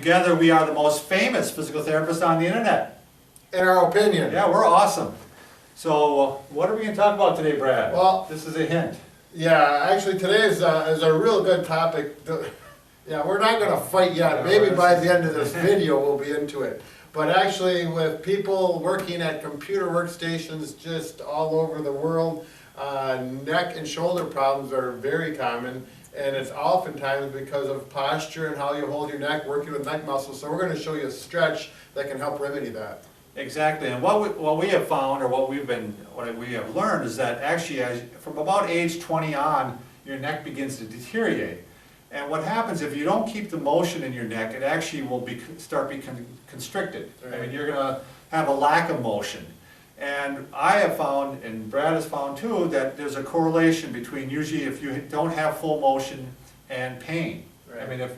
together we are the most famous physical therapists on the internet. In our opinion. Yeah, we're awesome. So what are we going to talk about today, Brad? Well, this is a hint. Yeah, actually today is a real good topic. Yeah, we're not gonna fight yet. Yeah, Maybe right. by the end of this video we'll be into it. But actually with people working at computer workstations just all over the world, neck and shoulder problems are very common. And it's oftentimes because of posture and how you hold your neck, working with neck muscles. So we're gonna show you a stretch that can help remedy that. Exactly, and what we have found, or what we have learned, is that actually, from about age 20 on, your neck begins to deteriorate. And what happens if you don't keep the motion in your neck, it actually will start being constricted. I mean, you're going to have a lack of motion. And I have found, and Brad has found too, that there's a correlation between usually if you don't have full motion and pain. Right. I mean, if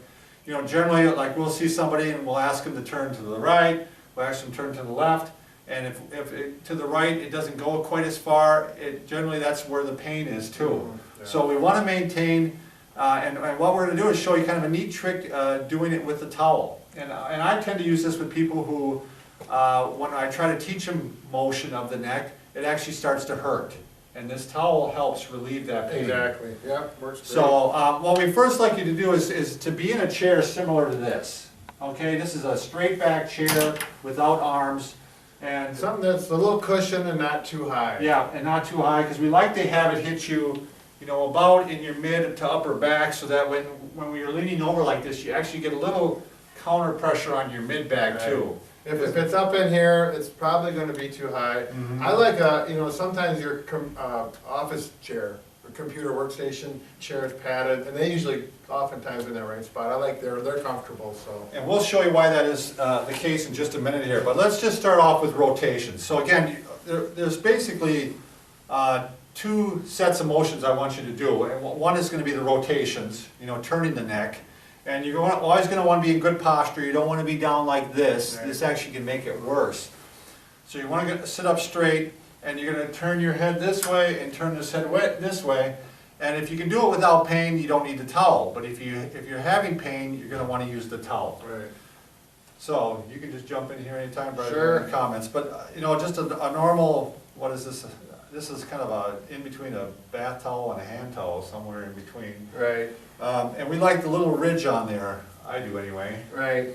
generally, like we'll see somebody and we'll ask them to turn to the right. We'll ask them to turn to the left, and if to the right it doesn't go quite as far, generally that's where the pain is too. Yeah. So we want to maintain, and what we're going to do is show you kind of a neat trick doing it with the towel. And I tend to use this with people who, when I try to teach them motion of the neck, it actually starts to hurt. And this towel helps relieve that pain. Exactly, yeah, works great. So what we first like you to do is to be in a chair similar to this. Okay, this is a straight back chair without arms, and Something that's a little cushion and not too high. yeah, and not too high, because we like to have it hit you, about in your mid to upper back, so that when you're leaning over like this, you actually get a little counter pressure on your mid back too. If it's up in here, it's probably going to be too high. Mhm. I like sometimes your office chair, or computer workstation chair is padded, and they usually oftentimes in that right spot. I like they're comfortable. So. And we'll show you why that is the case in just a minute here. But let's just start off with rotations. So again, there's basically two sets of motions I want you to do. And one is going to be the rotations, turning the neck. And you're always going to want to be in good posture. You don't want to be down like this. Right. This actually can make it worse. So you want to sit up straight, and you're going to turn your head this way and turn this head this way. And if you can do it without pain, you don't need the towel. But if you're having pain, you're going to want to use the towel. Right. So you can just jump in here anytime, Brad, Sure. in the comments. But just a normal, what is this? This is kind of in between a bath towel and a hand towel, somewhere in between. Right. And we like the little ridge on there. I do anyway. Right.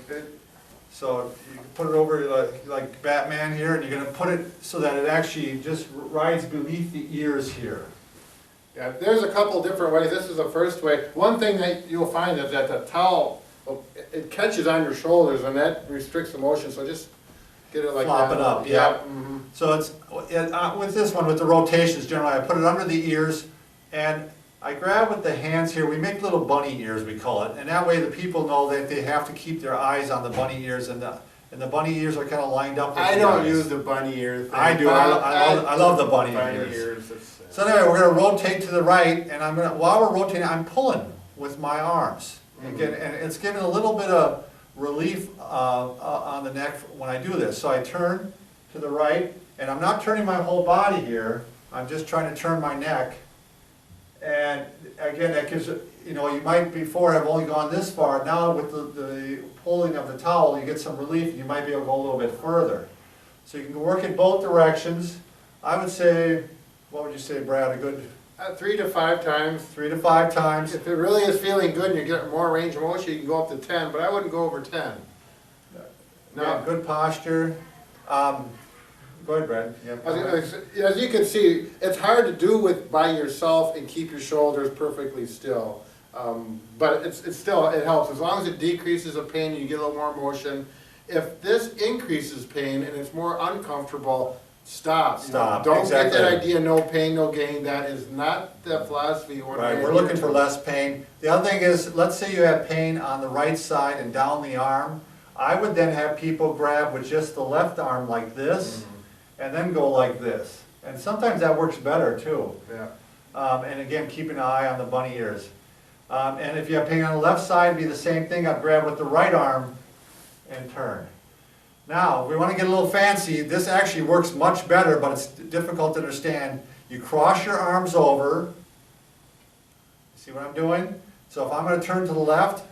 So you can put it over like Batman here, and you're going to put it so that it actually just rides beneath the ears here. Yeah, there's a couple different ways. This is the first way. One thing that you'll find is that the towel, it catches on your shoulders, and that restricts the motion. So just get it like Flop that. it up, yeah. Mm-hmm. So it's with this one, with the rotations, generally I put it under the ears, and I grab with the hands here. We make little bunny ears, we call it, and that way the people know that they have to keep their eyes on the bunny ears, and the bunny ears are kind of lined up with I the don't eyes. use the bunny ear thing. I do. I love the bunny ears. So anyway, we're going to rotate to the right, and while we're rotating, I'm pulling with my arms. Again, and it's giving a little bit of relief on the neck when I do this. So I turn to the right, and I'm not turning my whole body here. I'm just trying to turn my neck. And again, that gives, you might before have only gone this far. Now with the pulling of the towel, you get some relief. You might be able to go a little bit further. So you can work in both directions. I would say, what would you say, Brad, a good 3 to 5 times. 3 to 5 times? If it really is feeling good and you're getting more range of motion, you can go up to 10, but I wouldn't go over 10. Yeah, good posture. Go ahead, Brad. Yeah, As you can see, it's hard to do by yourself and keep your shoulders perfectly still. But it's still, it helps. As long as it decreases the pain and you get a little more motion. If this increases pain and it's more uncomfortable, stop. Stop, Don't exactly. get that idea, no pain, no gain. That is not the philosophy you want to Right, we're looking for less pain. The other thing is, let's say you have pain on the right side and down the arm. I would then have people grab with just the left arm like this, and then go like this. And sometimes that works better too. Yeah. And again, keep an eye on the bunny ears. And if you have pain on the left side, it'd be the same thing. I'd grab with the right arm and turn. Now, if we want to get a little fancy, this actually works much better, but it's difficult to understand. You cross your arms over. See what I'm doing? So if I'm going to turn to the left,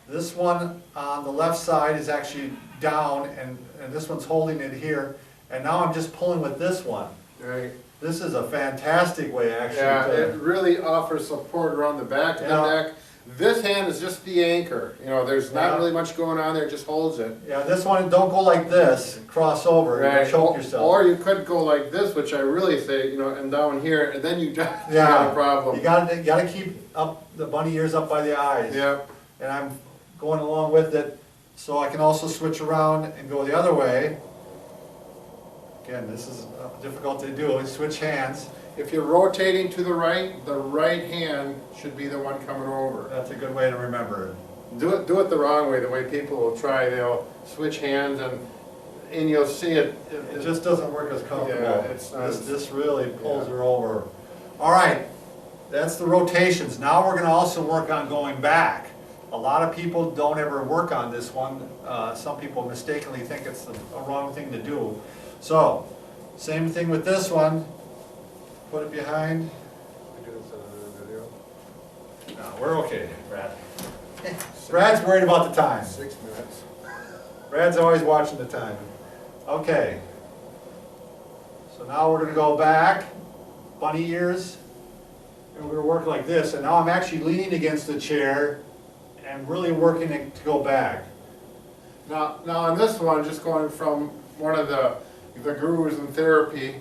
This one on the left side is actually down, and this one's holding it here. And now I'm just pulling with this one. Right. This is a fantastic way, actually. Yeah, it really offers support around the back of the Yeah. neck. This hand is just the anchor, you know, there's not Yeah. really much going on there, it just holds it. Yeah, this one, don't go like this, cross over, Right. and choke yourself. Or you could go like this, which I really say, you know, and down here, and then you got Yeah, a problem. you gotta keep up, the bunny ears up by the eyes. Yeah, And I'm going along with it, so I can also switch around and go the other way. Again, this is difficult to do, switch hands. if you're rotating to the right hand should be the one coming over. That's a good way to remember it. Do it the wrong way, the way people will try, they'll switch hands and you'll see it. It just doesn't work as comfortable. Yeah, it's not This really pulls yeah. her over. All right, that's the rotations. Now we're gonna also work on going back. A lot of people don't ever work on this one. Some people mistakenly think it's a wrong thing to do. So, same thing with this one. Put it behind. No, we're okay, Brad. Brad's worried about the time. 6 minutes. Brad's always watching the time. Okay. So now we're gonna go back, bunny ears, and we're gonna work like this. And now I'm actually leaning against the chair and really working it to go back. Now on this one, just going from one of the gurus in therapy,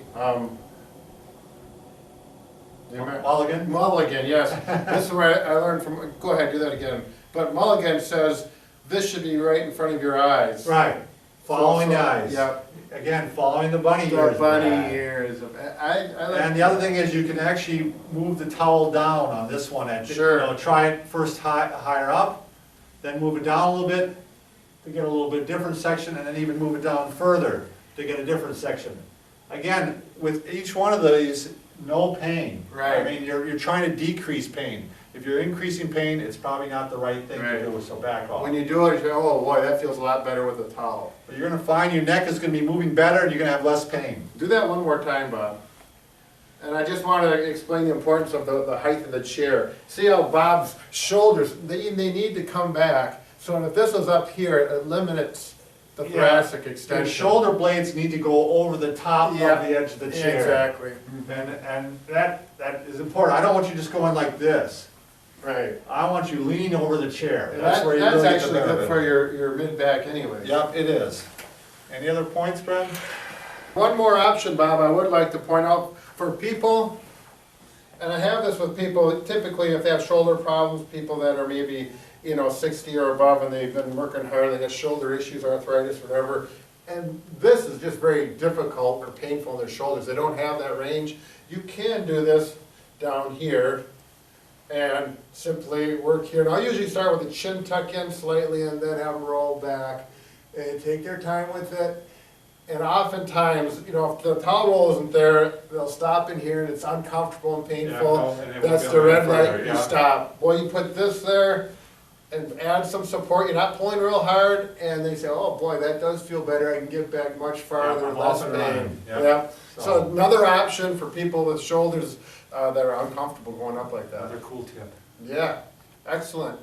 Mulligan? Mulligan, yes. This is where I learned from, go ahead, do that again. But Mulligan says, this should be right in front of your eyes. Right, following the eyes. Yep. Again, following the bunny The ears. bunny Brad. ears. I like. And the other thing is you can actually move the towel down on this one. And, Sure. You know, try it first higher up, then move it down a little bit to get a little bit different section, and then even move it down further to get a different section. Again, with each one of these, no pain. Right. I mean, you're trying to decrease pain. If you're increasing pain, it's probably not the right thing Right. to do, so back off. When you do it, you go, oh boy, that feels a lot better with a towel. But you're gonna find your neck is gonna be moving better, and you're gonna have less pain. Do that one more time, Bob. And I just want to explain the importance of the height of the chair. See how Bob's shoulders, they need to come back. So if this was up here, it limits the thoracic Your extension. shoulder blades need to go over the top of the Yeah. edge of the chair. Exactly. And that is important. I don't want you just going like this. Right. I want you leaning over the chair. And That's where you that's really get the actually good benefit. for your mid-back anyway. Yep, it is. Any other points, Brad? One more option, Bob, I would like to point out for people, and I have this with people, typically if they have shoulder problems, people that are maybe, 60 or above and they've been working hard, they got shoulder issues, arthritis, whatever, and this is just very difficult or painful in their shoulders, they don't have that range. You can do this down here and simply work here. And I'll usually start with the chin tuck in slightly and then have them roll back and take their time with it. And oftentimes, if the towel roll isn't there, they'll stop in here and it's uncomfortable and painful. and they won't That's be the able to red go light, further, you yeah. stop. Boy, you put this there and add some support, you're not pulling real hard, and they say, oh boy, that does feel better, I can get back much farther, Yeah, I'm less off and pain. running, yeah. Yeah. So- So another option for people with shoulders that are uncomfortable going up like that. Another cool tip. Yeah, excellent.